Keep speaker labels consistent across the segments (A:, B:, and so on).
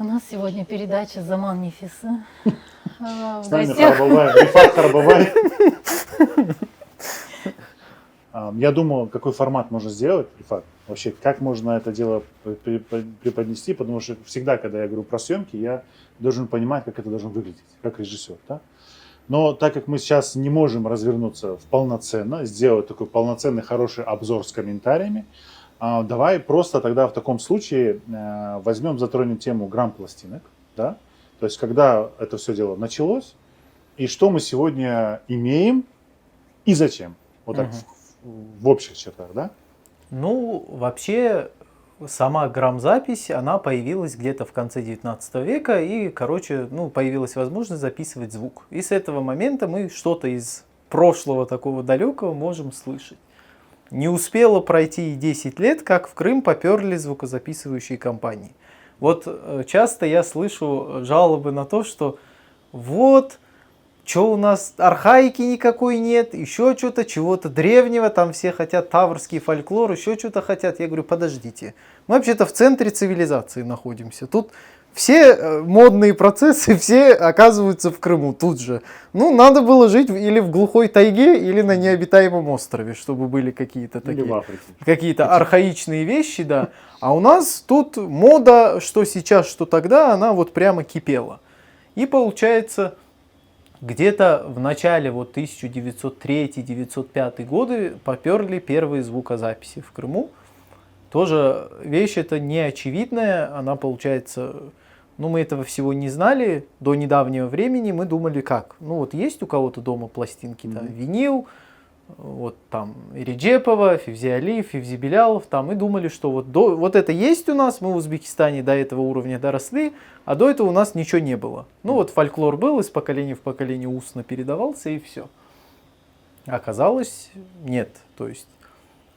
A: У нас сегодня передача «Заман Нефисы».
B: С нами Рифат Харбабай. Я думаю, какой формат можно сделать, Рифат, вообще, как можно это дело преподнести, потому что всегда, когда я говорю про съемки, я должен понимать, как это должно выглядеть, как режиссер, да? Но так как мы сейчас не можем развернуться полноценно, сделать такой полноценный хороший обзор с комментариями, давай просто тогда в таком случае затронем тему грамм-пластинок, да? То есть когда это все дело началось, и что мы сегодня имеем, и зачем. Вот так в общих чертах, да?
C: Ну, вообще, сама грамзапись, она появилась где-то в конце 19 века, и, появилась возможность записывать звук. И с этого момента мы что-то из прошлого такого далекого можем слышать. Не успело пройти и 10 лет, как в Крым поперли звукозаписывающие компании. Вот часто я слышу жалобы на то, что вот, что у нас архаики никакой нет, еще что-то, чего-то древнего, там все хотят таврский фольклор, еще что-то хотят. Я говорю, подождите, мы вообще-то в центре цивилизации находимся. Тут все модные процессы, все оказываются в Крыму тут же. Ну, надо было жить или в глухой тайге, или на необитаемом острове, чтобы были какие-то такие, какие-то архаичные вещи, да. А у нас тут мода, что сейчас, что тогда, она вот прямо кипела. И получается, где-то в начале 1903-1905 годы поперли первые звукозаписи в Крыму. Тоже вещь эта неочевидная, она получается, мы этого всего не знали до недавнего времени, мы думали как, есть у кого-то дома пластинки, да, винил, вот там Реджепова, Февзи Алиев, Февзи Белялов, там, и думали, что вот это есть у нас, мы в Узбекистане до этого уровня доросли, а до этого у нас ничего не было. Фольклор был, из поколения в поколение устно передавался, и все. Оказалось, нет, то есть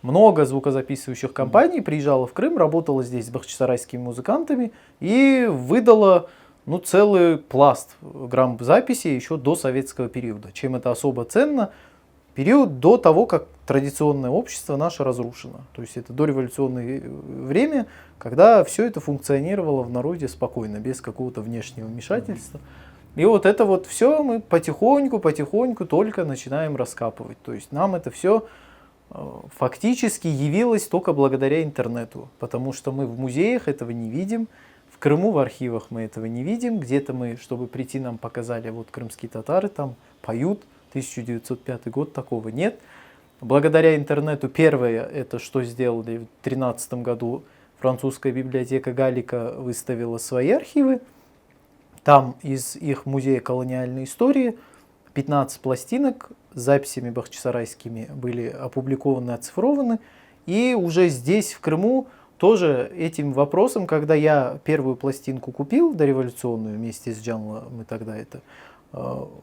C: много звукозаписывающих компаний приезжало в Крым, работало здесь с бахчисарайскими музыкантами и выдало целый пласт грамзаписи еще до советского периода. Чем это особо ценно? Период до того, как традиционное общество наше разрушено. То есть это дореволюционное время, когда все это функционировало в народе спокойно, без какого-то внешнего вмешательства. И вот это вот все мы потихоньку только начинаем раскапывать. То есть нам это все фактически явилось только благодаря интернету, потому что мы в музеях этого не видим, в Крыму в архивах мы этого не видим, где-то мы, чтобы прийти, нам показали, вот крымские татары там поют, 1905 год, такого нет. Благодаря интернету первое, это что сделали в 2013 году, французская библиотека Галика выставила свои архивы, там из их музея колониальной истории 15 пластинок с записями бахчисарайскими были опубликованы, оцифрованы. И уже здесь, в Крыму, тоже этим вопросом, когда я первую пластинку купил, дореволюционную, вместе с Джанло,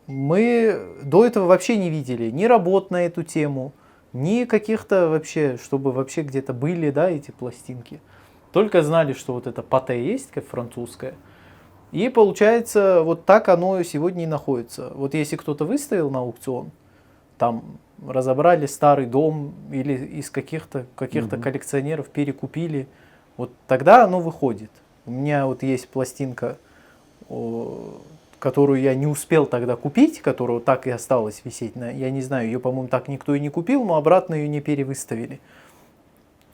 C: мы до этого вообще не видели ни работ на эту тему, ни каких-то вообще, чтобы вообще где-то были, да, эти пластинки. Только знали, что вот это пате есть, как французская. И получается, вот так оно сегодня и находится. Вот если кто-то выставил на аукцион, там разобрали старый дом или из каких-то коллекционеров перекупили, вот тогда оно выходит. У меня вот есть пластинка, которую я не успел тогда купить, которая так и осталась висеть. Я не знаю, ее, по-моему, так никто и не купил, но обратно ее не перевыставили.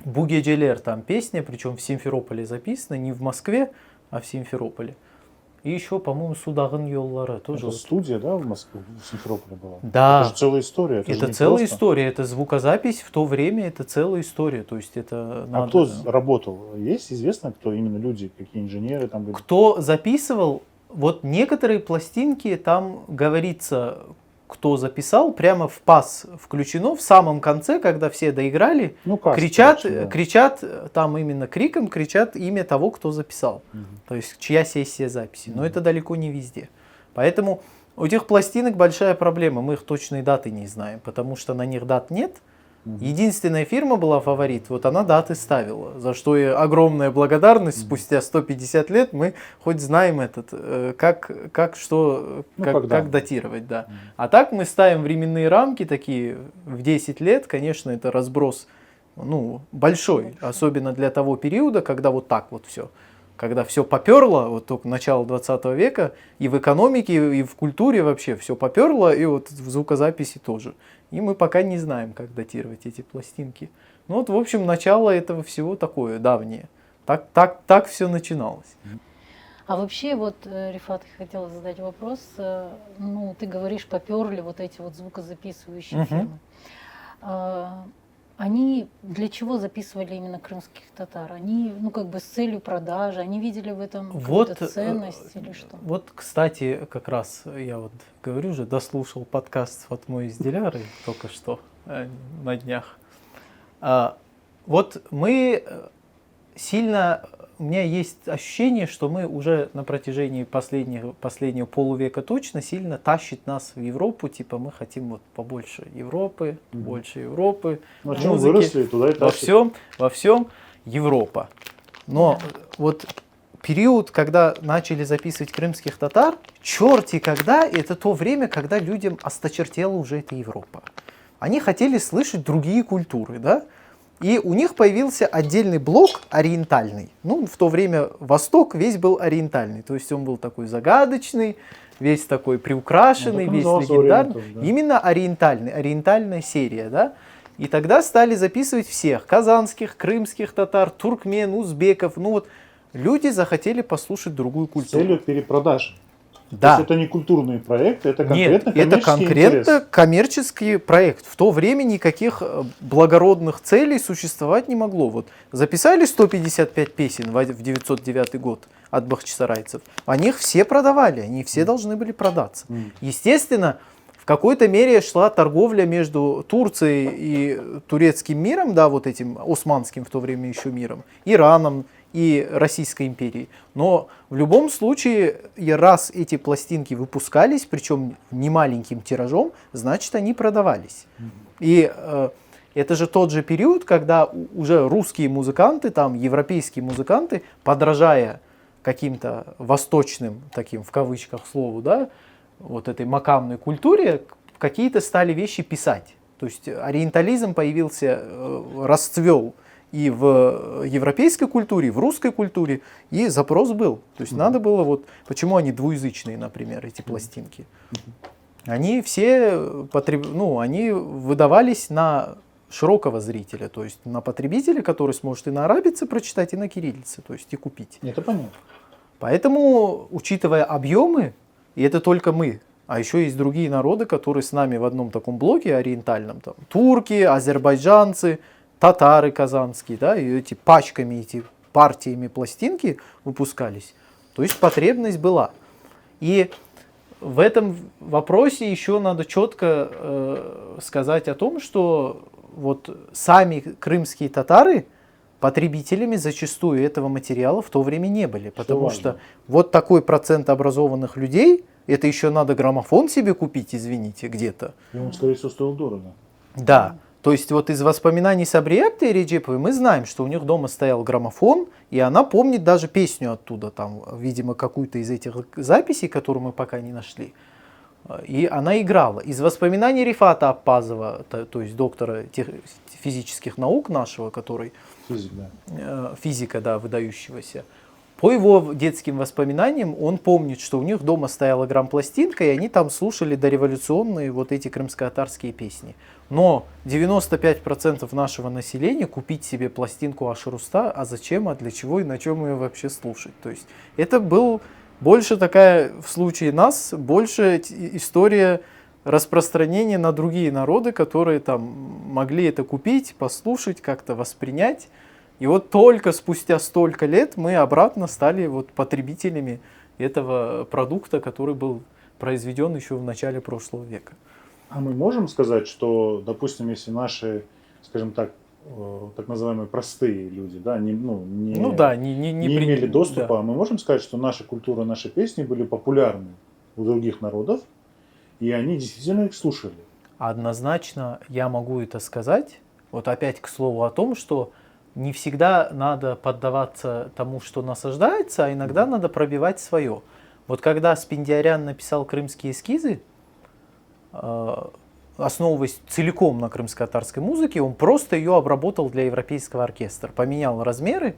C: Буге Джелер, там песня, причем в Симферополе записана, не в Москве, а в Симферополе. И еще, по-моему, Судагын Йоллары. Тоже
B: это студия, да, в Москве, в Симферополе была?
C: Да.
B: Это же целая история.
C: Это целая история, это звукозапись в то время, это целая история. То есть это
B: надо... кто работал? Есть известно, кто именно люди, какие инженеры там были?
C: Кто записывал? Вот некоторые пластинки, там говорится, кто записал, прямо в пас включено в самом конце, когда все доиграли, кричат там именно криком, кричат имя того, кто записал. То есть чья сессия записи. Но это далеко не везде. Поэтому у этих пластинок большая проблема, мы их точной даты не знаем, потому что на них дат нет. Единственная фирма была «Фаворит», вот она даты ставила, за что и огромная благодарность. Спустя 150 лет мы хоть знаем как датировать. Да. А так мы ставим временные рамки такие в 10 лет, конечно, это разброс большой, особенно для того периода, когда вот так вот все. когда все поперло, вот только начало 20 века, и в экономике, и в культуре вообще все поперло, и вот в звукозаписи тоже. И мы пока не знаем, как датировать эти пластинки. Ну вот, в общем, начало этого всего такое давнее. Так все начиналось.
A: А вообще, вот, Рифат, хотела задать вопрос. Ну, ты говоришь, поперли вот эти вот звукозаписывающие фирмы. Они для чего записывали именно крымских татар? Они, ну, как бы с целью продажи, они видели в этом какую-то ценность или что?
C: Вот, кстати, как раз я вот говорю же, дослушал подкаст Фатмы из Диляры только что на днях. Вот мы сильно, у меня есть ощущение, что мы уже на протяжении последнего полувека точно сильно тащит нас в Европу, типа мы хотим вот побольше Европы, больше Европы,
B: Ну, чем выросли, туда и тащит.
C: во всем Европа. Но вот период, когда начали записывать крымских татар, черти когда, это то время, когда людям осточертела уже эта Европа. Они хотели слышать другие культуры, да? И у них появился отдельный блок ориентальный. Ну, в то время Восток весь был ориентальный. То есть он был такой загадочный, весь такой приукрашенный, весь легендарный. Да. Именно ориентальный, ориентальная серия, да? И тогда стали записывать всех. Казанских, крымских татар, туркмен, узбеков. Ну вот люди захотели послушать другую культуру.
B: С целью перепродажи.
C: Да.
B: То есть это не культурный проект, это конкретно
C: Нет, это конкретно
B: интерес.
C: Коммерческий проект. В то время никаких благородных целей существовать не могло. Вот записали 155 песен в 909 год от бахчисарайцев. Они их все продавали, они все должны были продаться. Естественно, в какой-то мере шла торговля между Турцией и турецким миром, да, вот этим османским в то время еще миром, Ираном и Российской империей. Но в любом случае, раз эти пластинки выпускались, причем немаленьким тиражом, значит, они продавались. И это же тот же период, когда уже русские музыканты, там, европейские музыканты, подражая каким-то восточным, таким в кавычках слову, да, вот этой макамной культуре, какие-то стали вещи писать. То есть ориентализм появился, расцвел и в европейской культуре, и в русской культуре, и запрос был. То есть надо было вот, почему они двуязычные, например, эти пластинки? Они все, они выдавались на широкого зрителя, то есть на потребителя, который сможет и на арабице прочитать, и на кириллице, то есть и купить.
B: Это понятно.
C: Поэтому, учитывая объемы, и это только мы, а еще есть другие народы, которые с нами в одном таком блоке ориентальном, там, турки, азербайджанцы, татары казанские, да, и эти пачками, эти партиями пластинки выпускались. То есть потребность была. И в этом вопросе еще надо четко сказать о том, что вот сами крымские татары потребителями зачастую этого материала в то время не были. Потому что вот такой процент образованных людей, это еще надо граммофон себе купить, извините, где-то.
B: И он, скорее всего, стоил дорого.
C: Да. То есть вот из воспоминаний Сабриепты и Реджеповой мы знаем, что у них дома стоял граммофон, и она помнит даже песню оттуда, там, видимо, какую-то из этих записей, которую мы пока не нашли. И она играла. Из воспоминаний Рифата Аппазова, то есть доктора физических наук нашего, который физика, да, выдающегося, по его детским воспоминаниям он помнит, что у них дома стояла грампластинка, и они там слушали дореволюционные вот эти крымско-татарские песни. Но 95% нашего населения купить себе пластинку Ашруста, а зачем, а для чего и на чем ее вообще слушать? То есть это был больше такая, в случае нас, больше история распространения на другие народы, которые там могли это купить, послушать, как-то воспринять. И вот только спустя столько лет мы обратно стали вот потребителями этого продукта, который был произведен еще в начале прошлого века.
B: А мы можем сказать, что, допустим, если наши, скажем так, так называемые простые люди, да, не имели доступа, да. Мы можем сказать, что наша культура, наши песни были популярны у других народов, и они действительно их слушали?
C: Однозначно я могу это сказать. Вот опять к слову о том, что не всегда надо поддаваться тому, что насаждается, а иногда надо пробивать свое. Вот когда Спендиарян написал крымские эскизы, основываясь целиком на крымско-татарской музыке, он просто ее обработал для европейского оркестра, поменял размеры,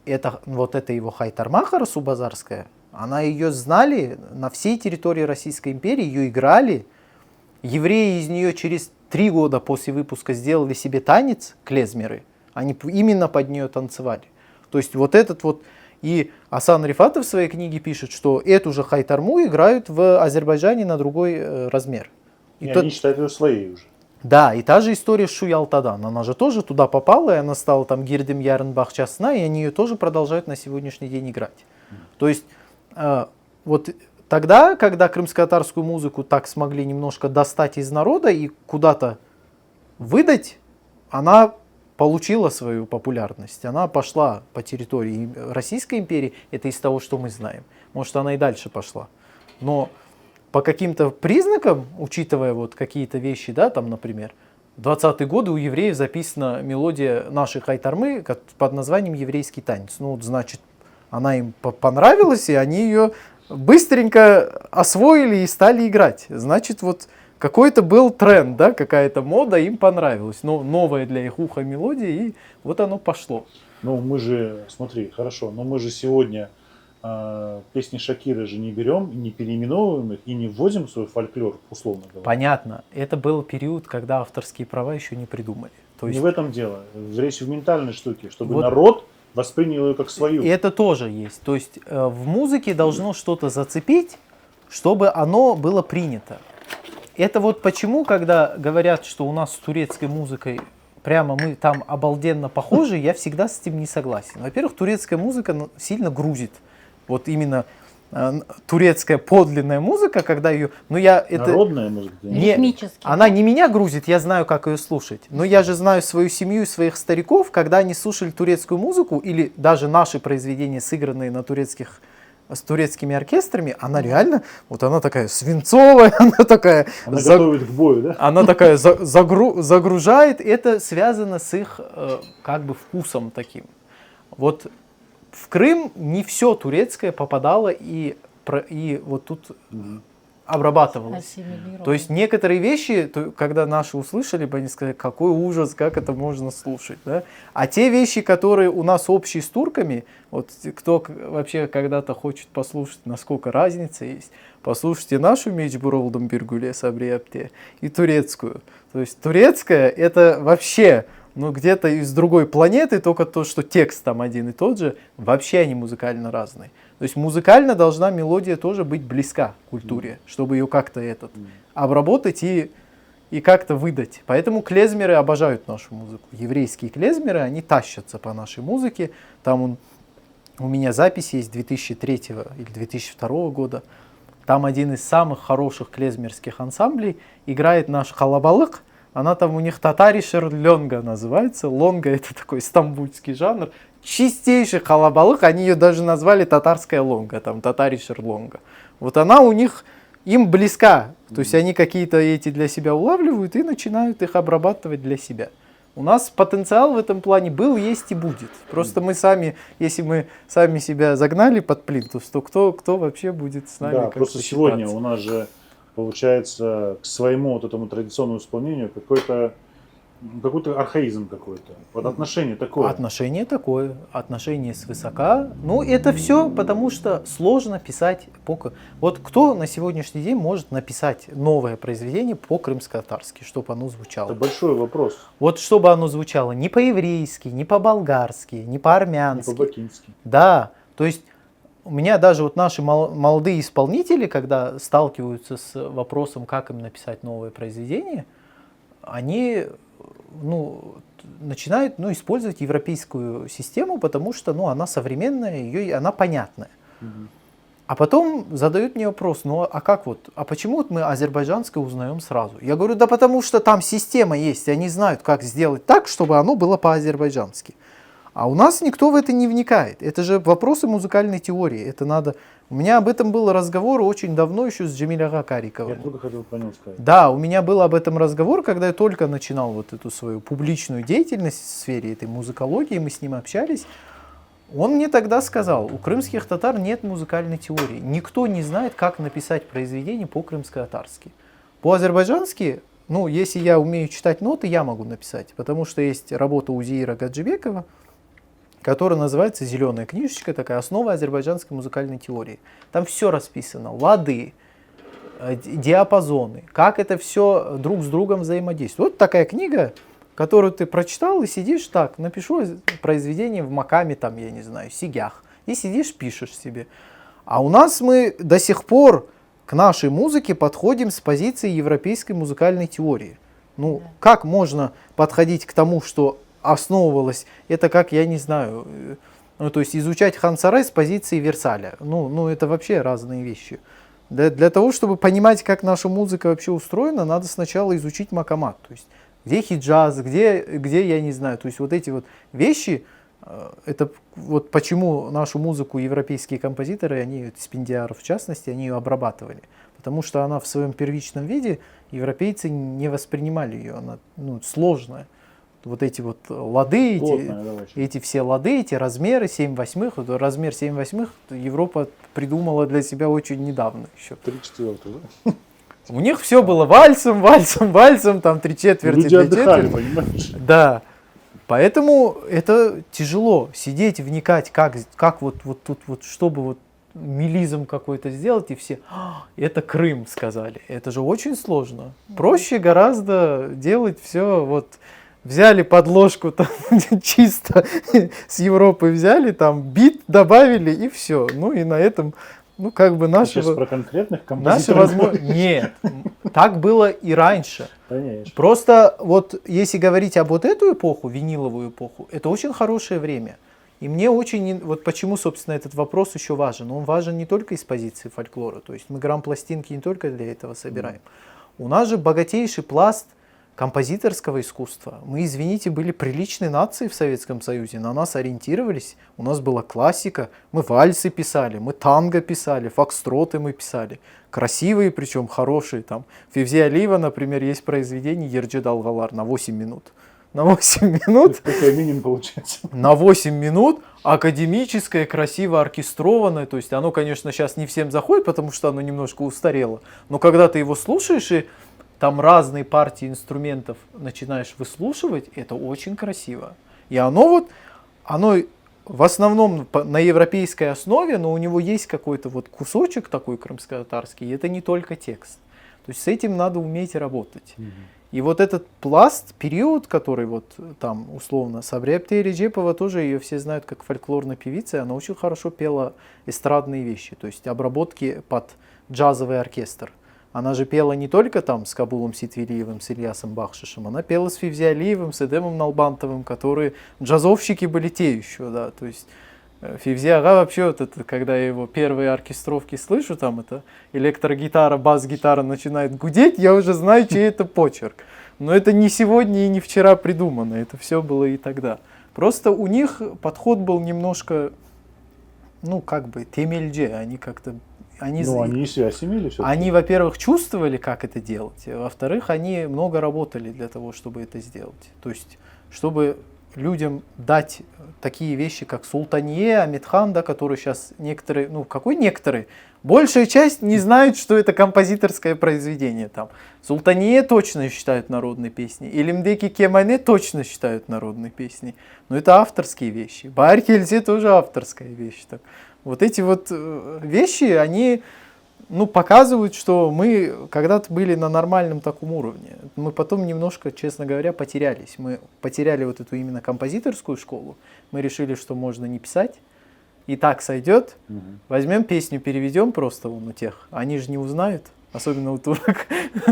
C: это, вот эта его хайтармаха расубазарская, она ее знали на всей территории Российской империи, ее играли. Евреи из нее через 3 года после выпуска сделали себе танец, клезмеры. Они именно под нее танцевали. То есть вот этот вот... И Асан Рифатов в своей книге пишет, что эту же хайтарму играют в Азербайджане на другой размер.
B: И они считают ее своей уже.
C: Да, и та же история с Шуялтадан. Она же тоже туда попала, и она стала там Гирдем Ярн Бахчасна, и они ее тоже продолжают на сегодняшний день играть. То есть вот тогда, когда крымско-татарскую музыку так смогли немножко достать из народа и куда-то выдать, она получила свою популярность. Она пошла по территории Российской империи, это из того, что мы знаем. Может, она и дальше пошла. Но по каким-то признакам, учитывая вот какие-то вещи, да, там, например, в 20-е годы у евреев записана мелодия нашей хайтармы под названием «Еврейский танец». Ну, вот, значит, она им понравилась, и они ее быстренько освоили и стали играть. Значит, вот какой-то был тренд, да, какая-то мода, им понравилась. Но новая для их уха мелодия, и вот оно пошло.
B: Ну, мы же, смотри, хорошо, но мы же сегодня песни Шакиры же не берем, не переименовываем их и не вводим в свой фольклор, условно говоря.
C: Понятно. Это был период, когда авторские права еще не придумали. То есть
B: Не в этом дело. Речь в ментальной штуке, чтобы
C: Вот
B: народ воспринял ее как свою.
C: и это тоже есть. То есть в музыке должно что-то зацепить, чтобы оно было принято. Это вот почему, когда говорят, что у нас с турецкой музыкой прямо мы там обалденно похожи, я всегда с этим не согласен. Во-первых, турецкая музыка сильно грузит. Вот именно турецкая подлинная музыка, когда ее... Ну я это
B: Народная музыка.
C: не,
A: Ритмически.
C: она не меня грузит, я знаю, как ее слушать. Но я же знаю свою семью и своих стариков, когда они слушали турецкую музыку или даже наши произведения, сыгранные на с турецкими оркестрами, она реально, вот она такая свинцовая, она такая...
B: Она готовит к бою, да?
C: Она такая загружает, это связано с их как бы вкусом таким. Вот в Крым не все турецкое попадало и вот тут обрабатывалось.
A: Ассимилировано.
C: То есть некоторые вещи, когда наши услышали, они сказали, какой ужас, как это можно слушать. Да? А те вещи, которые у нас общие с турками, вот кто вообще когда-то хочет послушать, насколько разница есть, послушайте нашу Мечбуролдом Биргуле Сабриапте и турецкую. То есть турецкая это вообще где-то из другой планеты, только то, что текст там один и тот же, вообще они музыкально разные. То есть музыкально должна мелодия тоже быть близка к культуре, чтобы ее как-то обработать и как-то выдать. Поэтому клезмеры обожают нашу музыку. Еврейские клезмеры, они тащатся по нашей музыке. Там у меня запись есть 2003 или 2002 года. Там один из самых хороших клезмерских ансамблей играет наш халабалык. Она там у них татаришер лонга называется. Лонга это такой стамбульский жанр. Чистейший халабалык, они ее даже назвали татарская лонга, там татаришер лонга. Вот она у них, им близка. То есть они какие-то эти для себя улавливают и начинают их обрабатывать для себя. У нас потенциал в этом плане был, есть и будет. Просто мы сами, если мы сами себя загнали под плинтус, то кто вообще будет с нами?
B: Да,
C: как-то
B: просто
C: считаться?
B: сегодня у нас же получается к своему вот этому традиционному исполнению какой-то архаизм какой-то. Вот отношение такое.
C: Отношение такое, отношение свысока. Ну, это все потому, что сложно писать Вот кто на сегодняшний день может написать новое произведение по-крымско-татарски, чтобы оно звучало?
B: Это большой вопрос.
C: Вот чтобы оно звучало не по-еврейски, не по-болгарски, не по-армянски.
B: Не по-бакински.
C: Да, то есть у меня даже вот наши молодые исполнители, когда сталкиваются с вопросом, как им написать новое произведение, они начинают использовать европейскую систему, потому что она современная, она понятная.
B: Угу.
C: А потом задают мне вопрос, а почему мы азербайджанское узнаем сразу? Я говорю, да потому что там система есть, они знают, как сделать так, чтобы оно было по-азербайджански. А у нас никто в это не вникает. Это же вопросы музыкальной теории. Это надо... У меня об этом был разговор очень давно еще с Джамиля Кариковым.
B: Я только хотел по нему сказать.
C: Да, у меня был об этом разговор, когда я только начинал вот эту свою публичную деятельность в сфере этой музыкологии, мы с ним общались. Он мне тогда сказал, у крымских татар нет музыкальной теории. Никто не знает, как написать произведение по-крымско-татарски. По-азербайджански, если я умею читать ноты, я могу написать. Потому что есть работа Узеира Гаджибекова, которая называется «Зеленая книжечка», такая основа азербайджанской музыкальной теории. Там все расписано, лады, диапазоны, как это все друг с другом взаимодействует. Вот такая книга, которую ты прочитал и сидишь так, напишу произведение в макаме, там, я не знаю, сигях, и сидишь, пишешь себе. А у нас мы до сих пор к нашей музыке подходим с позиции европейской музыкальной теории. Ну, как можно подходить к тому, что основывалось, это как, я не знаю, ну, то есть изучать Хансарай с позиции Версаля. Ну, это вообще разные вещи. Для того, чтобы понимать, как наша музыка вообще устроена, надо сначала изучить макамат. То есть, где хиджаз, где, я не знаю. То есть, вот эти вот вещи, это вот почему нашу музыку европейские композиторы, они, Спиндиар в частности, они ее обрабатывали. Потому что она в своем первичном виде, европейцы не воспринимали ее, она сложная. Вот эти вот лады, эти все лады, эти размеры 7/8, вот размер 7/8 Европа придумала для себя очень недавно еще.
B: 3/4, да?
C: У них все было вальсом, там 3/4.
B: Люди отдыхали, понимаешь?
C: Да. Поэтому это тяжело сидеть, вникать, как вот тут вот, чтобы вот мелизм какой-то сделать, и все, это Крым сказали. Это же очень сложно. Проще гораздо делать все вот. Взяли подложку там чисто с Европы взяли, там бит добавили и все. Ну и на этом, ну как бы наши...
B: Сейчас про конкретных композиторов?
C: Нет, так было и раньше.
B: Конечно.
C: Просто вот если говорить об вот эту эпоху, виниловую эпоху, это очень хорошее время. И мне очень, вот почему, собственно, этот вопрос еще важен. Он важен не только из позиции фольклора, то есть мы грамм-пластинки не только для этого собираем. У нас же богатейший пласт композиторского искусства. Мы, извините, были приличной нацией в Советском Союзе, на нас ориентировались, у нас была классика, мы вальсы писали, мы танго писали, фокстроты мы писали, красивые, причем хорошие. Там. Февзи Алиева, например, есть произведение «Ерджи Далгалар» на 8 минут. На 8 минут,
B: какой минимум получается?
C: На 8 минут академическое, красиво оркестрованное, то есть оно, конечно, сейчас не всем заходит, потому что оно немножко устарело, но когда ты его слушаешь и там разные партии инструментов начинаешь выслушивать, это очень красиво. И оно в основном на европейской основе, но у него есть какой-то вот кусочек такой крымско-татарский, и это не только текст. То есть с этим надо уметь работать. И вот этот пласт, период, который вот там условно, Сабрия Реджепова тоже, ее все знают как фольклорная певица, она очень хорошо пела эстрадные вещи, то есть обработки под джазовый оркестр. Она же пела не только там с Кабулом Ситвелиевым, с Ильясом Бахшишем, она пела с Февзи Алиевым, с Эдемом Налбантовым, которые джазовщики были те еще, да, то есть Февзи Ага вообще, вот это, когда я его первые оркестровки слышу, там это электрогитара, бас-гитара начинает гудеть, я уже знаю, чей это почерк. Но это не сегодня и не вчера придумано, это все было и тогда. Просто у них подход был немножко, ну как бы, темельдже, они как-то... Они
B: и связь имели все-таки.
C: Они, во-первых, чувствовали, как это делать, а во-вторых, они много работали для того, чтобы это сделать. То есть, чтобы людям дать такие вещи, как Султанье, Амитхан, да, которые сейчас некоторые, ну какой некоторые, большая часть не знает, что это композиторское произведение. Там. Султанье точно считают народной песней, Илимдеки Кемане точно считают народной песней, но это авторские вещи. Баар Кельзе тоже авторская вещь. Так. Вот эти вот вещи, они показывают, что мы когда-то были на нормальном таком уровне. Мы потом немножко, честно говоря, потерялись. Мы потеряли вот эту именно композиторскую школу. Мы решили, что можно не писать, и так сойдет. Возьмем песню, переведем просто у тех. Они же не узнают, особенно у турок.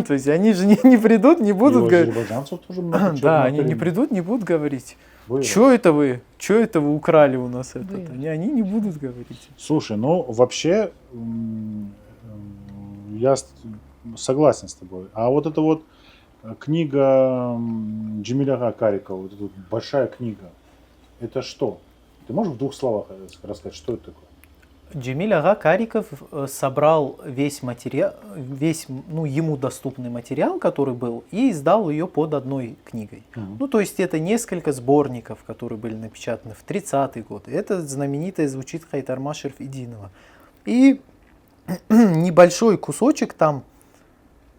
C: То есть они же не придут, не будут говорить. Да, они не придут, не будут говорить. Что это вы украли у нас это? Они не будут говорить.
B: Слушай, вообще я согласен с тобой. А вот эта вот книга Джемиля Карикова, вот эта вот большая книга, это что? Ты можешь в 2 словах рассказать, что это такое?
C: Джемиль Ага Кариков собрал весь материал, ему доступный материал, который был, и издал ее под одной книгой. То есть это несколько сборников, которые были напечатаны в 30-е годы. Это знаменитое звучит Хайтарма Шерфидинова. И небольшой кусочек там,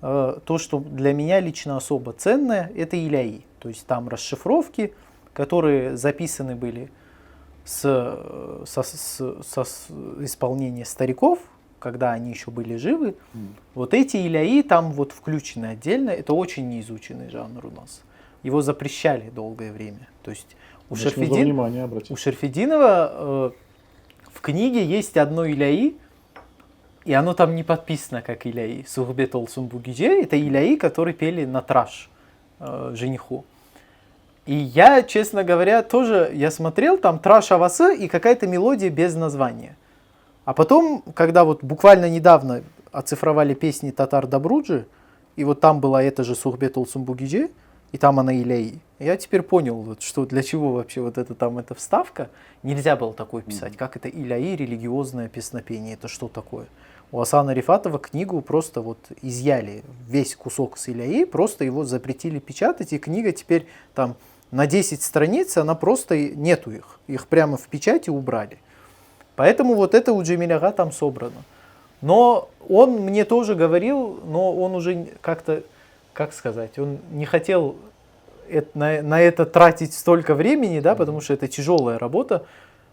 C: то, что для меня лично особо ценное, это Иляи. То есть там расшифровки, которые записаны были исполнения стариков, когда они еще были живы, вот эти иляи там вот включены отдельно, это очень неизученный жанр у нас. Его запрещали долгое время. То есть у Шерфединова в книге есть одно иляи, и оно там не подписано как иляи. Сухбет олсун бугидже — это иляи, которые пели на траш жениху. И я, честно говоря, тоже, я смотрел, там траш авасы и какая-то мелодия без названия. А потом, когда вот буквально недавно оцифровали песни Татар Добруджи, и вот там была эта же Сухбет олсун бугидже, и там она иляи. Я теперь понял, вот, что для чего вообще вот это там эта вставка. Нельзя было такое писать, как это иляи, религиозное песнопение, это что такое? У Асана Рифатова книгу просто вот изъяли, весь кусок с иляи, просто его запретили печатать, и книга теперь там на 10 страниц, она просто, нету их прямо в печати убрали. Поэтому вот это у Джемиль Ага там собрано. Но он мне тоже говорил, но он уже как-то, как сказать, он не хотел на это тратить столько времени, да, потому что это тяжелая работа,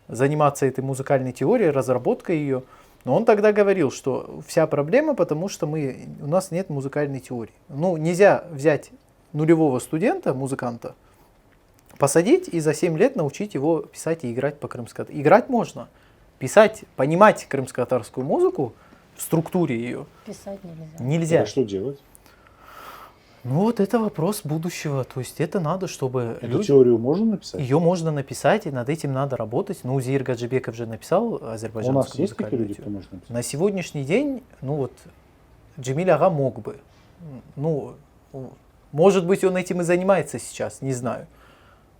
C: заниматься этой музыкальной теорией, разработкой ее. Но он тогда говорил, что вся проблема, потому что у нас нет музыкальной теории. Ну, нельзя взять нулевого студента, музыканта, посадить и за 7 лет научить его писать и играть по-крымски. Играть можно. Писать, понимать крымско-татарскую музыку в структуре ее
A: Писать нельзя.
C: нельзя.
B: А что делать?
C: Ну вот это вопрос будущего. То есть это надо, чтобы
B: Эту теорию можно написать?
C: ее можно написать, и над этим надо работать. Ну, Узеир Гаджибеков же написал
B: У
C: азербайджанскую
B: нас есть такие
C: музыкальную
B: люди, кто
C: теорию.
B: может написать?
C: На сегодняшний день, ну вот, Джемиль Ага мог бы. Ну, может быть, он этим и занимается сейчас, не знаю.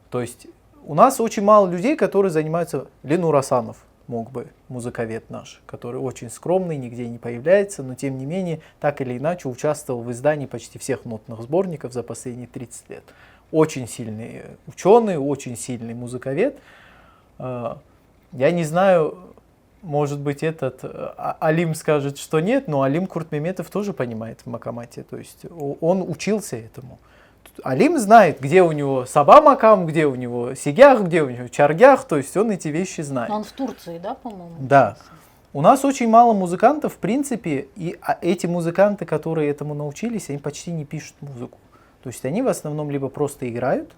C: То есть у нас очень мало людей, которые занимаются. Ленур Асанов мог бы, музыковед наш, который очень скромный, нигде не появляется, но тем не менее, так или иначе, участвовал в издании почти всех нотных сборников за последние 30 лет. Очень сильный ученый, очень сильный музыковед. Я не знаю, может быть, Алим скажет, что нет, но Алим Куртмеметов тоже понимает в макамате, то есть он учился этому. Алим знает, где у него Саба Макам, где у него Сигях, где у него Чаргях, то есть он эти вещи знает.
A: Он в Турции, да, по-моему?
C: Да. У нас очень мало музыкантов, в принципе, и эти музыканты, которые этому научились, они почти не пишут музыку. То есть они в основном либо просто играют,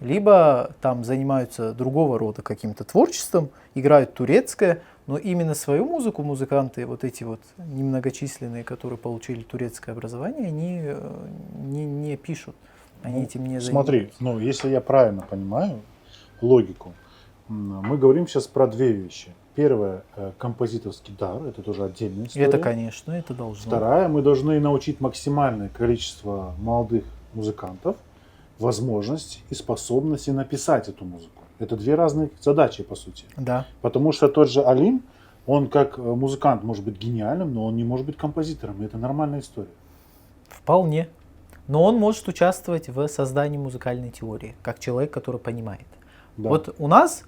C: либо там занимаются другого рода каким-то творчеством, играют турецкое, но именно свою музыку музыканты, вот эти вот немногочисленные, которые получили турецкое образование, они не пишут. Они этим не занимаются.
B: Смотри, ну если я правильно понимаю логику, мы говорим сейчас про две вещи. Первое – композиторский дар, это тоже отдельная история.
C: Это, конечно, это должно.
B: Вторая – мы должны научить максимальное количество молодых музыкантов возможность и способности написать эту музыку. Это две разные задачи, по сути.
C: Да.
B: Потому что тот же Алим, он как музыкант может быть гениальным, но он не может быть композитором. И это нормальная история.
C: Вполне. Но он может участвовать в создании музыкальной теории, как человек, который понимает.
B: Да.
C: Вот у нас,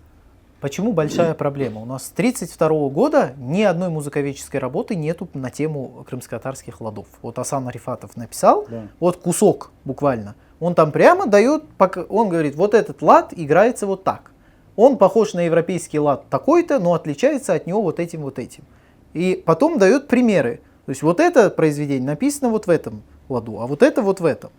C: почему большая проблема? У нас с 1932 года ни одной музыковедческой работы нету на тему крымско-татарских ладов. Вот Асан Рифатов написал,
B: Да.
C: вот кусок буквально. Он там прямо дает, он говорит, вот этот лад играется вот так. Он похож на европейский лад такой-то, но отличается от него вот этим, вот этим. И потом дает примеры. То есть вот это произведение написано вот в этом ладу, а вот это вот в этом.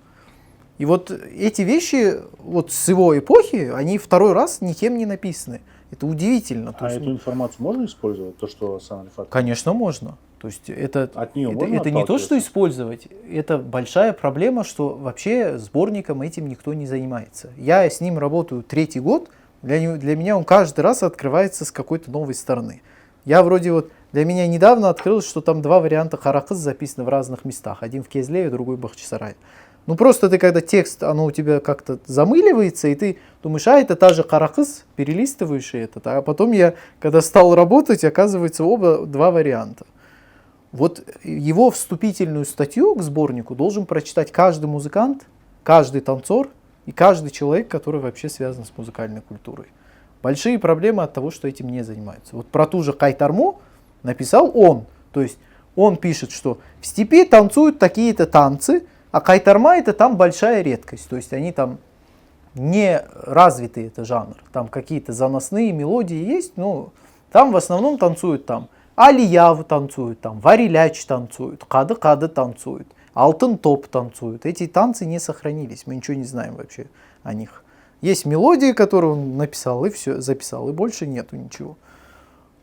C: И вот эти вещи вот с его эпохи, они второй раз никем не написаны. Это удивительно. То
B: А
C: есть,
B: эту информацию можно использовать, то, что Асан Рифатов?
C: конечно, можно. То есть это
B: От нее можно
C: не то, что
B: отталкиваться?
C: использовать, это большая проблема, что вообще сборником этим никто не занимается. Я с ним работаю 3-й год, для меня он каждый раз открывается с какой-то новой стороны. Я вроде вот, для меня недавно открылось, что там 2 варианта харакыз записаны в разных местах. Один в Кезле, другой в Бахчисарае. Ну просто ты, когда текст, оно у тебя как-то замыливается, и ты думаешь, это та же харакыз, перелистываешь и этот. А потом я, когда стал работать, оказывается, 2 варианта. Вот его вступительную статью к сборнику должен прочитать каждый музыкант, каждый танцор и каждый человек, который вообще связан с музыкальной культурой. Большие проблемы от того, что этим не занимаются. Вот про ту же Кайтарму написал он. То есть он пишет, что в степи танцуют такие-то танцы, а кайтарма это там большая редкость. То есть они там не развитый это жанр. Там какие-то заносные мелодии есть, но там в основном танцуют там. Алиявы танцуют, там, вариляч танцуют, кады-кады танцуют, алтын топ танцуют. Эти танцы не сохранились, мы ничего не знаем вообще о них. Есть мелодии, которые он написал и все, записал, и больше нету ничего.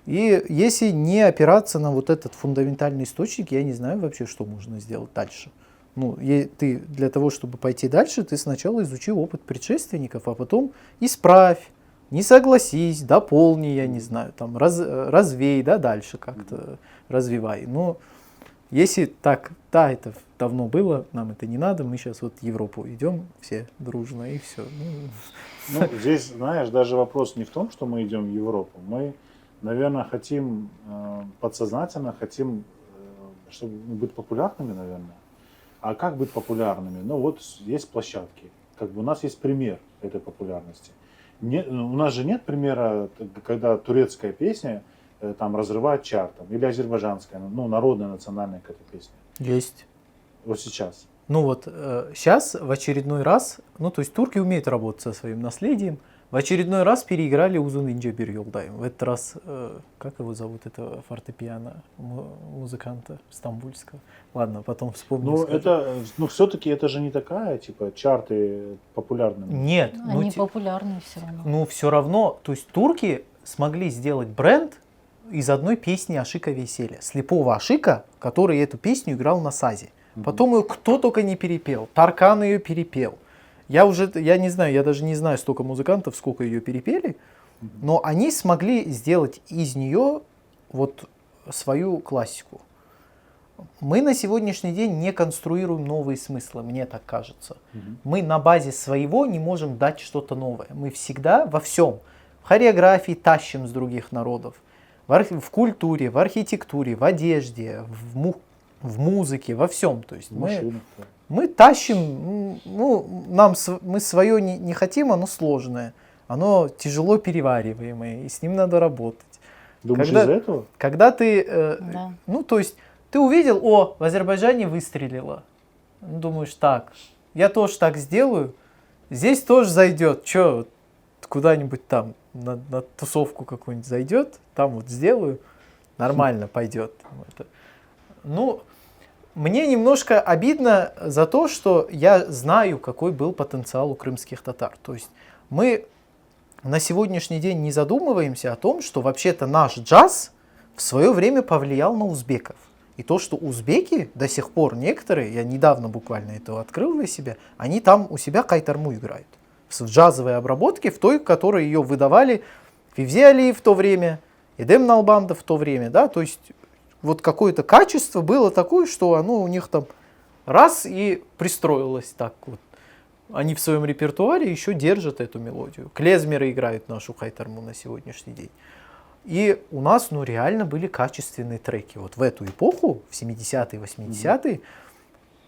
C: И если не опираться на вот этот фундаментальный источник, я не знаю вообще, что можно сделать дальше. Ну, ты для того, чтобы пойти дальше, ты сначала изучи опыт предшественников, а потом исправь. Не согласись, дополни, я не знаю, там, развей, да, дальше как-то развивай. Но если так, да, это давно было, нам это не надо, мы сейчас вот в Европу идем все дружно и все.
B: Ну, здесь, знаешь, даже вопрос не в том, что мы идем в Европу. Мы, наверное, хотим, подсознательно хотим, чтобы быть популярными, наверное. А как быть популярными? Ну, вот есть площадки. Как бы у нас есть пример этой популярности. У нас же нет примера, когда турецкая песня там разрывает чартом, или азербайджанская, ну, народная, национальная какая-то песня.
C: Есть.
B: Вот сейчас.
C: Ну вот сейчас в очередной раз, ну то есть турки умеют работать со своим наследием, в очередной раз переиграли Узун Инже Бир Юлдайм. В этот раз, как его зовут, этого фортепиано музыканта стамбульского. Ладно, потом вспомню.
B: Ну, это, ну, все-таки это же не такая, типа, чарты популярными.
C: Нет.
A: Они популярны все равно.
C: Ну, все равно, то есть турки смогли сделать бренд из одной песни Ашика Веселья. Слепого Ашика, который эту песню играл на сазе. Потом ее кто только не перепел. Таркан ее перепел. Я не знаю, я даже не знаю столько музыкантов, сколько ее перепели, но они смогли сделать из нее вот свою классику. Мы на сегодняшний день не конструируем новые смыслы, мне так кажется. Мы на базе своего не можем дать что-то новое. Мы всегда во всем, в хореографии тащим с других народов, в культуре, в архитектуре, в одежде, в музыке, во всем. То есть мы тащим, ну, мы свое не хотим, оно сложное, оно тяжело перевариваемое, и с ним надо работать.
B: Думаешь, из-за этого?
C: Когда ты,
A: Да.
C: ну, то есть, ты увидел, в Азербайджане выстрелило. Ну, думаешь, так, я тоже так сделаю, здесь тоже зайдет, что, куда-нибудь там, на тусовку какую-нибудь зайдет, там вот сделаю, нормально пойдет. Ну, мне немножко обидно за то, что я знаю, какой был потенциал у крымских татар. То есть мы на сегодняшний день не задумываемся о том, что вообще-то наш джаз в свое время повлиял на узбеков. И то, что узбеки до сих пор некоторые, я недавно буквально это открыл для себя, они там у себя кайтарму играют. В джазовой обработке, в той, которой ее выдавали Фивзи Алиев в то время, Эдем Налбандов в то время, да, то есть вот какое-то качество было такое, что оно у них там раз и пристроилось так вот. Они в своем репертуаре еще держат эту мелодию. Клезмеры играют нашу кайтарму на сегодняшний день. И у нас, ну, реально были качественные треки. Вот в эту эпоху, в 70-е, 80-е,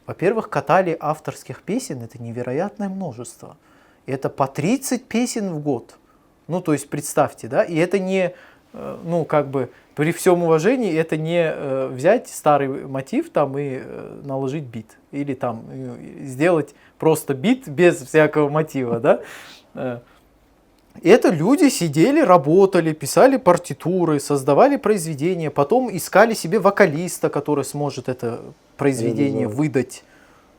C: во-первых, катали авторских песен, это невероятное множество. Это по 30 песен в год. Ну, то есть, представьте, да, и это не, ну, как бы, при всем уважении, это не взять старый мотив там и наложить бит. Или там сделать просто бит без всякого мотива, да. Это люди сидели, работали, писали партитуры, создавали произведения, потом искали себе вокалиста, который сможет это произведение выдать.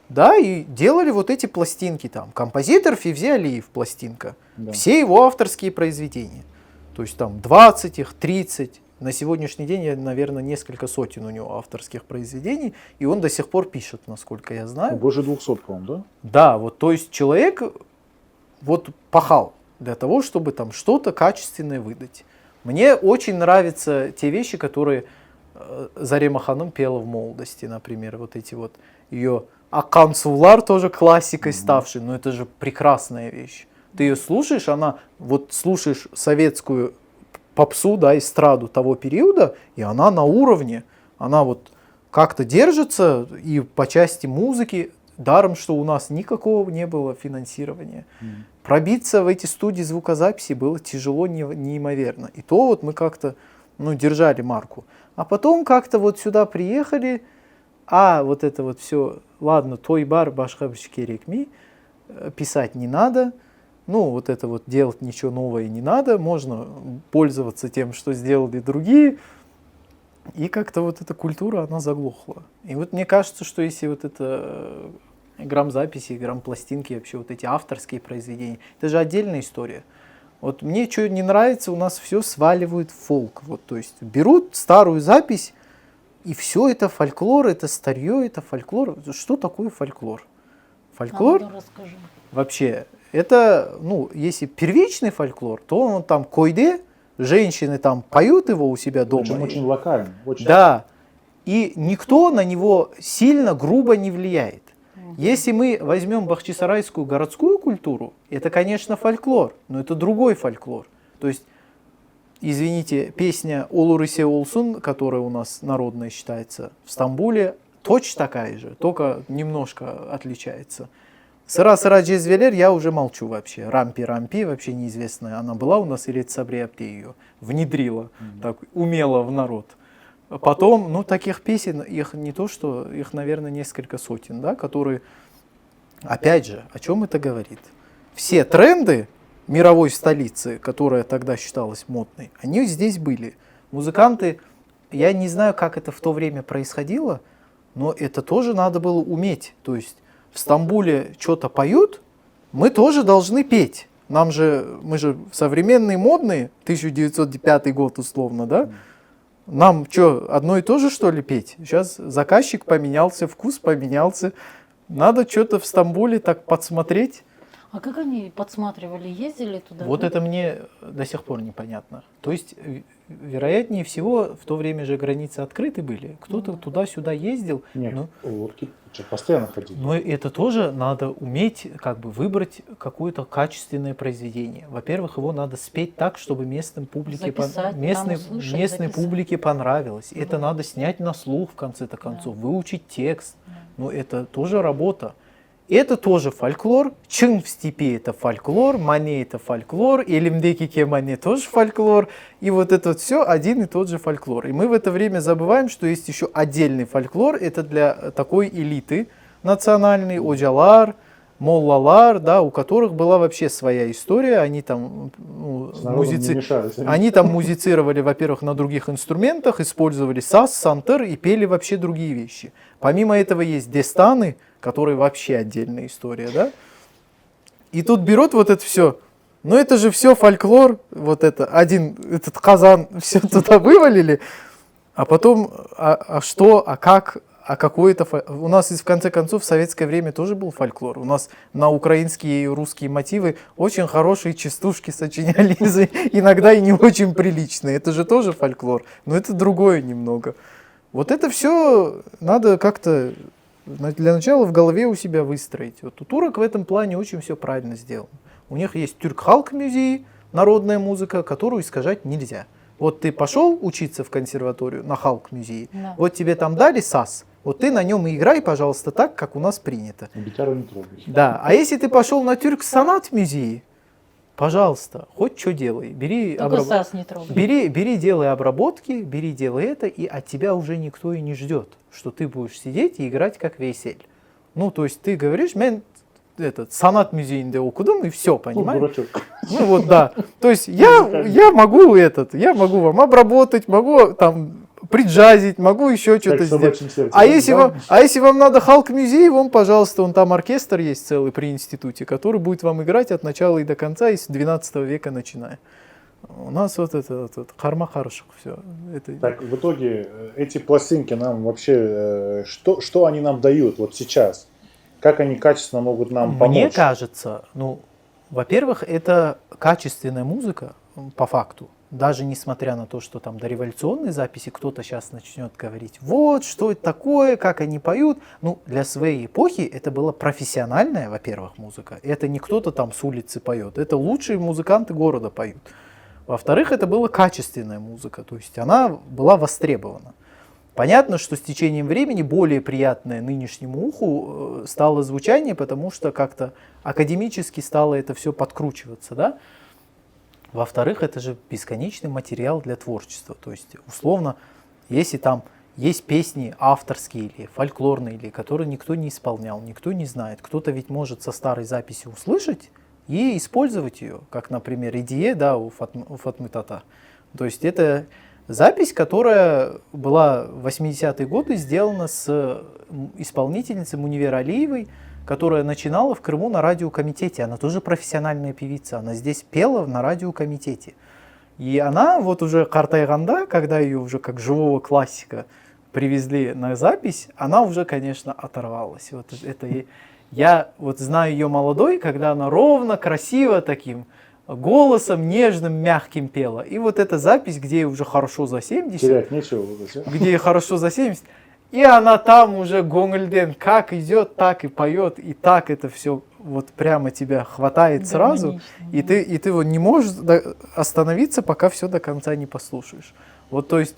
C: Да, и делали вот эти пластинки там. Композитор Фивзи Алиев, пластинка. Да. Все его авторские произведения. То есть там 20 их, 30. На сегодняшний день, наверное, несколько сотен у него авторских произведений, и он до сих пор пишет, насколько я знаю.
B: Больше 200, по-моему, да?
C: Да, вот, то есть человек вот пахал для того, чтобы там что-то качественное выдать. Мне очень нравятся те вещи, которые Зарема Ханум пела в молодости, например, вот эти вот ее Акан Сулар, тоже классикой ставшей, но это же прекрасная вещь. Ты ее слушаешь, она, вот слушаешь советскую попсу, да, эстраду того периода, и она на уровне, она вот как-то держится, и по части музыки, даром, что у нас никакого не было финансирования. Пробиться в эти студии звукозаписи было тяжело неимоверно. И то вот мы как-то, ну, держали марку. А потом как-то вот сюда приехали, вот это вот все, ладно, той бар башка керекми, писать не надо, ну, вот это вот делать ничего нового не надо, можно пользоваться тем, что сделали другие, и как-то вот эта культура, она заглохла. И вот мне кажется, что если вот это грамзаписи, грампластинки, вообще вот эти авторские произведения, это же отдельная история. Вот мне что не нравится, у нас все сваливают в фолк. Вот, то есть берут старую запись, и все это фольклор, это старье, это фольклор. Что такое фольклор? Фольклор
A: А ну, расскажи.
C: вообще, это, ну, если первичный фольклор, то он там койде, женщины там поют его у себя дома.
B: Причем очень локально. Очень.
C: Да, и никто на него сильно грубо не влияет. Если мы возьмем бахчисарайскую городскую культуру, это, конечно, фольклор, но это другой фольклор. То есть, извините, песня «Олурысе Олсун», которая у нас народная считается в Стамбуле, точно такая же, только немножко отличается. «Сыра-сыра джезвелер» я уже молчу вообще. «Рампи-рампи» вообще неизвестная. Она была у нас или Цабриапте ее внедрила, так умело в народ. Потом, ну, таких песен, их не то, что, их, наверное, несколько сотен, да, которые, опять же, о чем это говорит? Все тренды мировой столицы, которая тогда считалась модной, они здесь были. Музыканты, я не знаю, как это в то время происходило, но это тоже надо было уметь. То есть в Стамбуле что-то поют, мы тоже должны петь. Мы же современные, модные, 1905 год условно, да? Нам что, одно и то же, что ли, петь? Сейчас заказчик поменялся, вкус поменялся. Надо что-то в Стамбуле так подсмотреть.
A: А как они подсматривали, ездили туда?
C: Вот
A: да?
C: это мне до сих пор непонятно. То есть, вероятнее всего, в то время же границы открыты были. Кто-то туда-сюда ездил.
B: Нет,
C: но,
B: лодки постоянно ходили.
C: но это тоже надо уметь как бы выбрать какое-то качественное произведение. Во-первых, его надо спеть так, чтобы местным публике,
A: Записать,
C: местной
A: там услышать,
C: местной
A: записать.
C: публике понравилось. Это
A: Да.
C: надо снять на слух в конце-то концов,
A: Да.
C: выучить текст.
A: Да.
C: Но это тоже работа. Это тоже фольклор. Чын в степи это фольклор, мане это фольклор, элимдеки кемане тоже фольклор. И вот это вот все один и тот же фольклор. И мы в это время забываем, что есть еще отдельный фольклор. Это для такой элиты национальной, оджалар, моллалар, да, у которых была вообще своя история. Они там
B: С народом не мешались.
C: они там музицировали, во-первых, на других инструментах, использовали саз, сантер и пели вообще другие вещи. Помимо этого есть дестаны, которые вообще отдельная история, да? И тут берут вот это все. Ну это же все фольклор, вот это, этот казан, все туда вывалили, а потом, что, как, какой-то... У нас, в конце концов, в советское время тоже был фольклор. У нас на украинские и русские мотивы очень хорошие частушки сочинялись, иногда и не очень приличные. Это же тоже фольклор, но это другое немного. Вот это все надо как-то для начала в голове у себя выстроить. Вот у турок в этом плане очень все правильно сделано. У них есть Türk-Halk-Müziği, народная музыка, которую искажать нельзя. Вот ты пошел учиться в консерваторию на Halk-Müziği,
A: Да.
C: вот тебе там дали саз, вот ты на нем и играй, пожалуйста, так, как у нас принято.
B: Гитару не трогай.
C: Да, а если ты пошел на Türk-Sanat-Müziği, пожалуйста, хоть что делай,
A: Только сас не трогай.
C: бери, делай обработки, бери, делай это, и от тебя уже никто и не ждет, что ты будешь сидеть и играть как весель. Ну, то есть ты говоришь, мен санат музейінде окудум, и все, понимаешь?
B: Дурачок.
C: Ну вот да. То есть я могу вам обработать, могу там приджазить, могу еще что-то
B: Как
C: сделать.
B: собачьим сердцем.
C: А если вам надо Халк-музей, вон, пожалуйста, вон там оркестр есть целый при институте, который будет вам играть от начала и до конца, и с 12 века начиная. У нас вот это харма хороших все.
B: Так, в итоге эти пластинки нам вообще, что они нам дают вот сейчас? Как они качественно могут нам помочь?
C: Мне кажется, во-первых, это качественная музыка по факту. Даже несмотря на то, что там дореволюционные записи кто-то сейчас начнет говорить, вот, что это такое, как они поют. Ну, для своей эпохи это была профессиональная, во-первых, музыка. Это не кто-то там с улицы поет. Это лучшие музыканты города поют. Во-вторых, это была качественная музыка, то есть она была востребована. Понятно, что с течением времени более приятное нынешнему уху стало звучание, потому что как-то академически стало это все подкручиваться, да? Во-вторых, это же бесконечный материал для творчества. То есть, условно, если там есть песни авторские или фольклорные, или которые никто не исполнял, никто не знает, кто-то ведь может со старой записи услышать и использовать ее, как, например, идея, да, у Фатмы Тата. То есть это запись, которая была в 80-е годы сделана с исполнительницей Мунивер Алиевой, которая начинала в Крыму на радиокомитете. Она тоже профессиональная певица, она здесь пела на радиокомитете. И она вот уже Картайганда, когда ее уже как живого классика привезли на запись, она уже, конечно, оторвалась. Вот это я вот знаю ее молодой, когда она ровно, красиво таким голосом нежным, мягким пела. И вот эта запись, где ей уже хорошо за 70.
B: Терять нечего.
C: Где ей хорошо за 70. И она там уже гонгольден как идет, так и поет, и так это все вот прямо тебя хватает сразу. И ты вот не можешь остановиться, пока все до конца не послушаешь. Вот, то есть,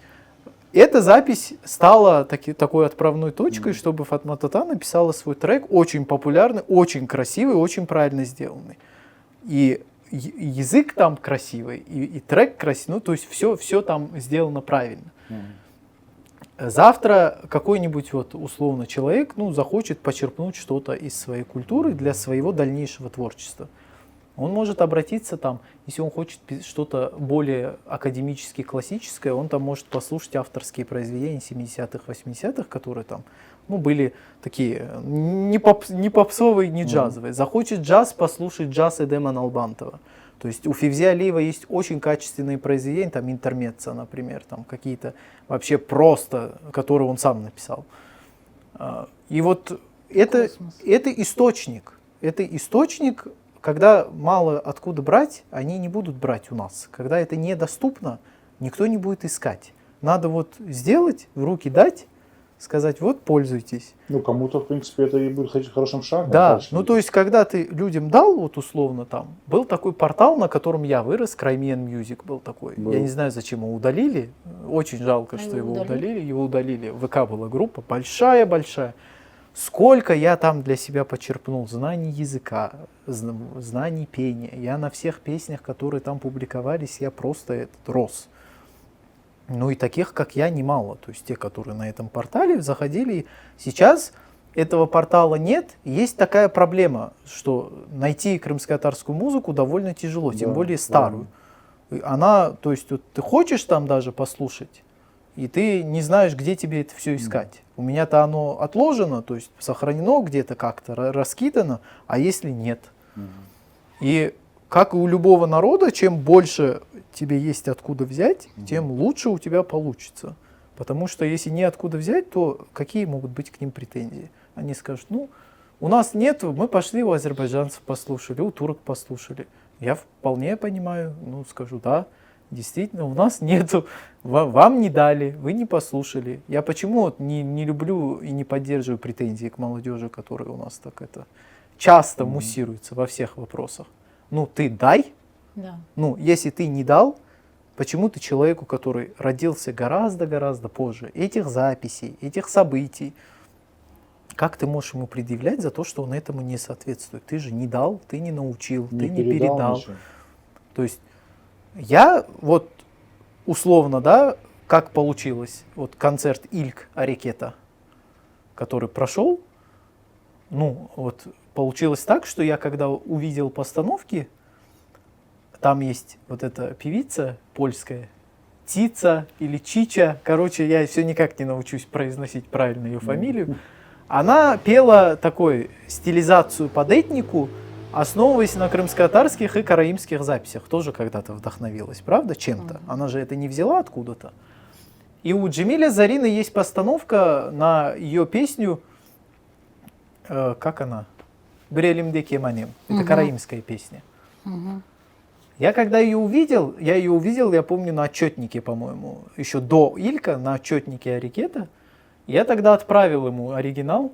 C: эта запись стала такой отправной точкой, чтобы Фатма Тата написала свой трек, очень популярный, очень красивый, очень правильно сделанный. И язык там красивый, и трек красивый, ну, то есть все там сделано правильно. Завтра какой-нибудь вот условно человек, ну, захочет почерпнуть что-то из своей культуры для своего дальнейшего творчества. Он может обратиться там, если он хочет что-то более академически классическое, он там может послушать авторские произведения 70-х, 80-х, которые там, ну, были такие не попсовые, не джазовые. Захочет джаз, послушать джаз Эдема Налбантова. То есть у Февзи Алиева есть очень качественные произведения, там интермеццо, например, там какие-то вообще просто, которые он сам написал. И вот это источник. Это источник, когда мало откуда брать, они не будут брать у нас. Когда это недоступно, никто не будет искать. Надо вот сделать, в руки дать, сказать, вот, пользуйтесь.
B: Ну, кому-то, в принципе, это и будет хорошим шагом.
C: Да,
B: дальше.
C: ну то есть, когда ты людям дал, вот условно там, был такой портал, на котором я вырос, Crimean Music был такой.
B: Был.
C: Я не знаю, зачем его удалили, очень жалко, что его удалили. Его удалили, в ВК была группа, большая-большая. Сколько я там для себя почерпнул знаний языка, знаний пения. Я на всех песнях, которые там публиковались, я просто рос. Ну и таких, как я, немало. То есть те, которые на этом портале заходили. Сейчас этого портала нет. Есть такая проблема, что найти крымско-татарскую музыку довольно тяжело, тем более старую. Она, то есть вот, ты хочешь там даже послушать, и ты не знаешь, где тебе это все искать. У меня-то оно отложено, то есть сохранено где-то как-то, раскидано, а если нет? И как и у любого народа, чем больше тебе есть откуда взять, тем лучше у тебя получится. Потому что если не откуда взять, то какие могут быть к ним претензии? Они скажут, ну, у нас нет, мы пошли у азербайджанцев послушали, у турок послушали. Я вполне понимаю, ну, скажу, да, действительно, у нас нету, вам не дали, вы не послушали. Я почему вот не люблю и не поддерживаю претензии к молодежи, которые у нас так это часто муссируются во всех вопросах. Ну, ты дай.
A: Да.
C: Ну, если ты не дал, почему ты человеку, который родился гораздо-гораздо позже, этих записей, этих событий, как ты можешь ему предъявлять за то, что он этому не соответствует? Ты же не дал, ты не научил, ты не передал.
B: Ничего.
C: То есть я вот условно, да, как получилось, вот концерт Ильк Арикета, который прошел, ну, вот получилось так, что я когда увидел постановки, там есть вот эта певица польская, Тица или Чича, короче, я все никак не научусь произносить правильно ее фамилию. Она пела такой стилизацию под этнику, основываясь на крымско-татарских и караимских записях. Тоже когда-то вдохновилась, правда, чем-то? Она же это не взяла откуда-то. И у Джемиля Зарины есть постановка на ее песню, как она? «Брелимде кеманем». Это караимская песня. Я когда ее увидел, я помню, на отчетнике, по-моему, еще до Илька, на отчетнике Арикета. Я тогда отправил ему оригинал,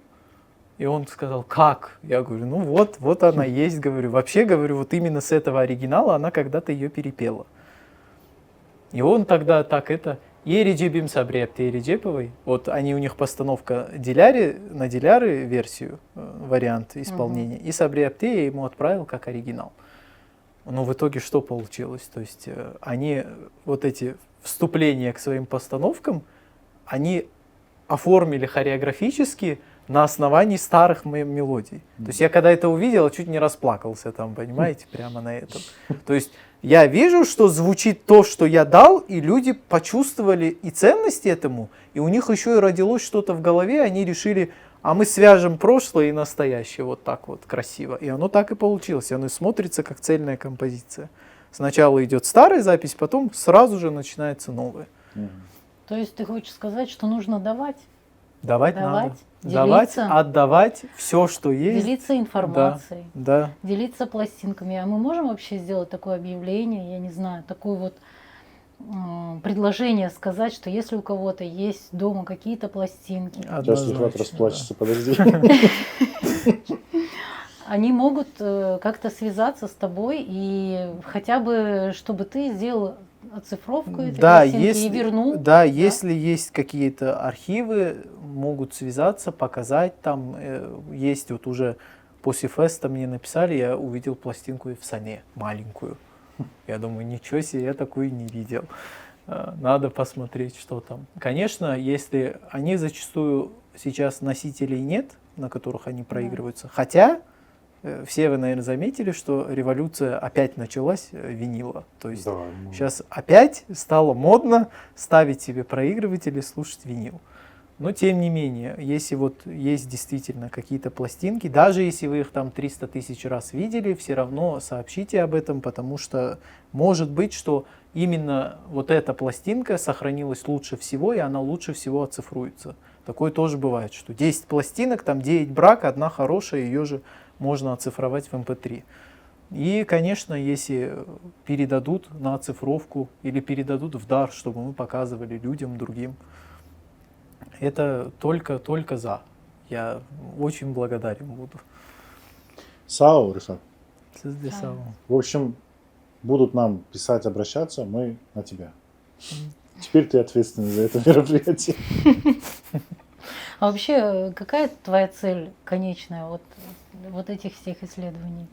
C: и он сказал, как? Я говорю, ну вот она есть, говорю. Вообще, говорю, вот именно с этого оригинала она когда-то ее перепела. И он тогда так это... Ереджебим Сабрепте Ереджеповой, вот они у них постановка Диляри, на Диляры версию, вариант исполнения, и Сабрепте я ему отправил как оригинал. Но в итоге что получилось? То есть они вот эти вступления к своим постановкам, они оформили хореографически на основании старых мелодий. То есть я когда это увидел, чуть не расплакался там, понимаете, прямо на этом. То есть я вижу, что звучит то, что я дал, и люди почувствовали и ценность этому, и у них еще и родилось что-то в голове, они решили, а мы свяжем прошлое и настоящее вот так вот красиво. И оно так и получилось, оно смотрится как цельная композиция. Сначала идет старая запись, потом сразу же начинается новая.
A: То есть ты хочешь сказать, что нужно давать?
C: Давать
A: Давать,
C: надо. Давать,
A: делиться.
C: отдавать все, что есть.
A: Делиться информацией,
C: Да.
A: делиться пластинками. А мы можем вообще сделать такое объявление, я не знаю, такое вот предложение сказать, что если у кого-то есть дома какие-то пластинки,
B: Сейчас Рифат расплачется, подожди.
A: они могут как-то связаться с тобой и хотя бы, чтобы ты сделал оцифровку этой
C: Да,
A: пластинки и вернул.
C: да, если есть какие-то архивы, могут связаться, показать там. Есть вот уже после феста мне написали, я увидел пластинку в Сане, маленькую. Я думаю, ничего себе, я такую не видел. Надо посмотреть, что там. Конечно, если они зачастую сейчас носителей нет, на которых они проигрываются. Хотя все вы, наверное, заметили, что революция опять началась винила. То есть сейчас опять стало модно ставить себе проигрыватель и слушать винил. Но тем не менее, если вот есть действительно какие-то пластинки, даже если вы их там 300 тысяч раз видели, все равно сообщите об этом, потому что может быть, что именно вот эта пластинка сохранилась лучше всего, и она лучше всего оцифруется. Такое тоже бывает, что 10 пластинок, там 9 брак, одна хорошая, ее же можно оцифровать в MP3. И, конечно, если передадут на оцифровку или передадут в дар, чтобы мы показывали людям, другим, это только за. Я очень благодарен буду.
B: Сау, Рифат. В общем, будут нам писать, обращаться, мы на тебя. Теперь ты ответственный за это мероприятие.
A: А вообще, какая твоя цель конечная вот этих всех исследований?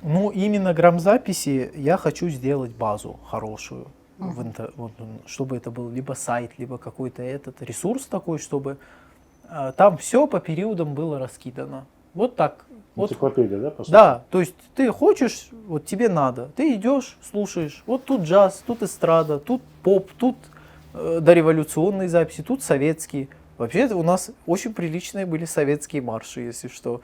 C: Ну, именно грамзаписи я хочу сделать базу хорошую. Чтобы это был либо сайт, либо какой-то этот ресурс такой, чтобы там все по периодам было раскидано. Вот так.
B: Энциклопедия, да?
C: Да, то есть ты хочешь, вот тебе надо, ты идешь, слушаешь, вот тут джаз, тут эстрада, тут поп, тут дореволюционные записи, тут советские. Вообще у нас очень приличные были советские марши, если что.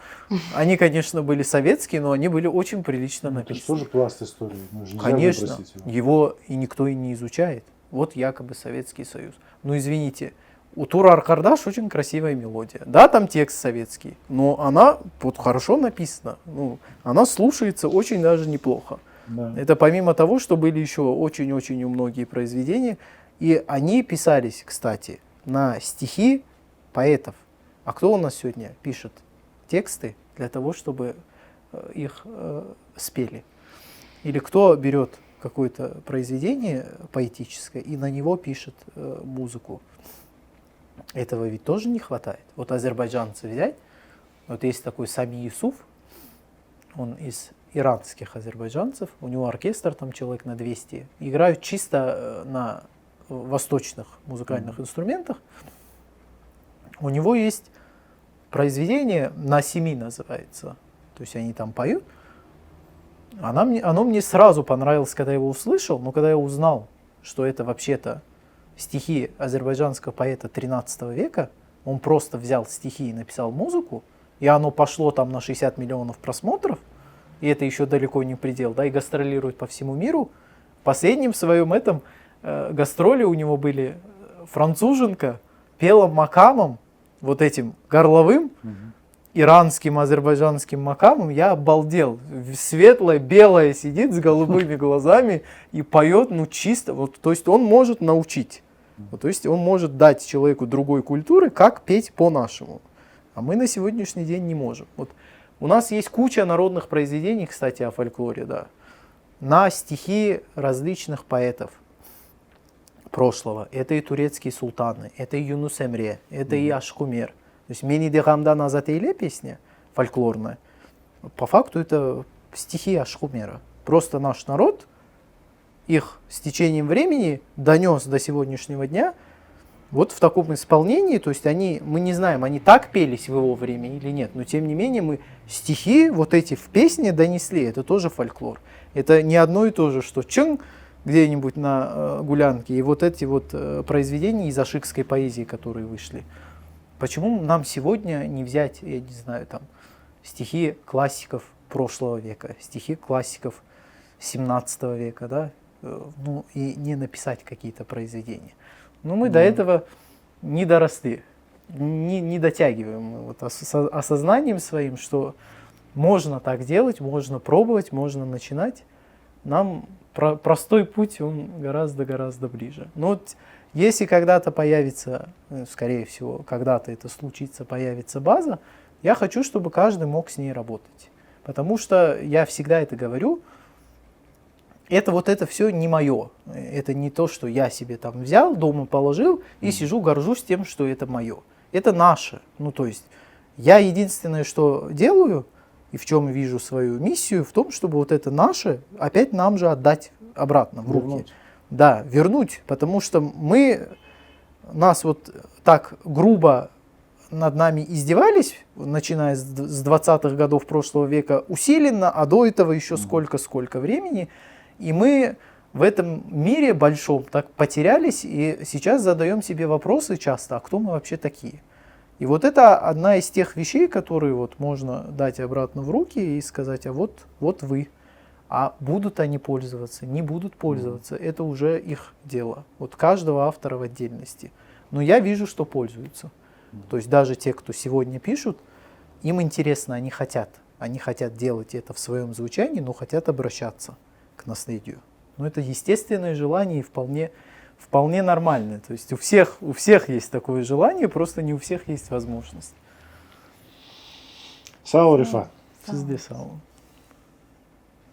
C: Они, конечно, были советские, но они были очень прилично написаны.
B: Это же тоже пласт истории.
C: Конечно, его и никто и не изучает. Вот якобы Советский Союз. Ну извините, у Тура Аркардаш очень красивая мелодия. Да, там текст советский, но она вот хорошо написана. Ну, она слушается очень даже неплохо.
B: Да.
C: Это помимо того, что были еще очень-очень многие произведения, и они писались, кстати, на стихи поэтов. А кто у нас сегодня пишет тексты для того, чтобы их спели? Или кто берет какое-то произведение поэтическое и на него пишет музыку? Этого ведь тоже не хватает. Вот азербайджанцы взять, вот есть такой Сами Юсуф, он из иранских азербайджанцев, у него оркестр там человек на 200, играют чисто на восточных музыкальных инструментах. У него есть произведение «На-семи» называется. То есть они там поют. Оно мне сразу понравилось, когда я его услышал, но когда я узнал, что это вообще-то стихи азербайджанского поэта 13 века, он просто взял стихи и написал музыку, и оно пошло там на 60 миллионов просмотров, и это еще далеко не предел, да, и гастролирует по всему миру. В последнем своем этом гастроли у него были француженка пела макамом, вот этим горловым, иранским, азербайджанским макамом. Я обалдел. Светлая, белая сидит с голубыми глазами и поет, ну чисто. Вот, то есть он может научить. Вот, то есть он может дать человеку другой культуры, как петь по-нашему. А мы на сегодняшний день не можем. Вот, у нас есть куча народных произведений, кстати, о фольклоре, да, на стихи различных поэтов прошлого. Это и турецкие султаны, это и Юнус Эмре, это и Ашкумер. То есть «Мени де Гамдан Азатейле» песня фольклорная. По факту это стихи Ашкумера. Просто наш народ их с течением времени донес до сегодняшнего дня. Вот в таком исполнении, то есть мы не знаем, они так пелись в его время или нет, но тем не менее мы стихи вот эти в песне донесли, это тоже фольклор. Это не одно и то же, что чың где-нибудь на гулянке, и вот эти вот произведения из ашикской поэзии, которые вышли. Почему нам сегодня не взять, я не знаю, там, стихи классиков прошлого века, стихи классиков 17 века, да, ну и не написать какие-то произведения. Но мы до этого не доросли, не дотягиваем мы вот осознанием своим, что можно так делать, можно пробовать, можно начинать. Нам простой путь, он гораздо-гораздо ближе. Но вот если когда-то появится, скорее всего, когда-то это случится, появится база, я хочу, чтобы каждый мог с ней работать. Потому что я всегда это говорю, это все не мое. Это не то, что я себе там взял, дома положил и сижу, горжусь тем, что это мое. Это наше. Ну, то есть, я единственное, что делаю, и в чем вижу свою миссию, в том, чтобы вот это наше опять нам же отдать обратно в руки.
B: Вернуть.
C: Да, вернуть, потому что нас вот так грубо над нами издевались, начиная с 20-х годов прошлого века, усиленно, а до этого еще сколько времени. И мы в этом мире большом так потерялись, и сейчас задаем себе вопросы часто, а кто мы вообще такие? И вот это одна из тех вещей, которые вот можно дать обратно в руки и сказать, а вот вы. А будут они пользоваться, не будут пользоваться, это уже их дело. Вот каждого автора в отдельности. Но я вижу, что пользуются. То есть даже те, кто сегодня пишут, им интересно, они хотят делать это в своем звучании, но хотят обращаться к наследию. Но это естественное желание и вполне нормальное. То есть у всех есть такое желание, просто не у всех есть возможность.
B: Сау, Рифат.
C: Сізде сау.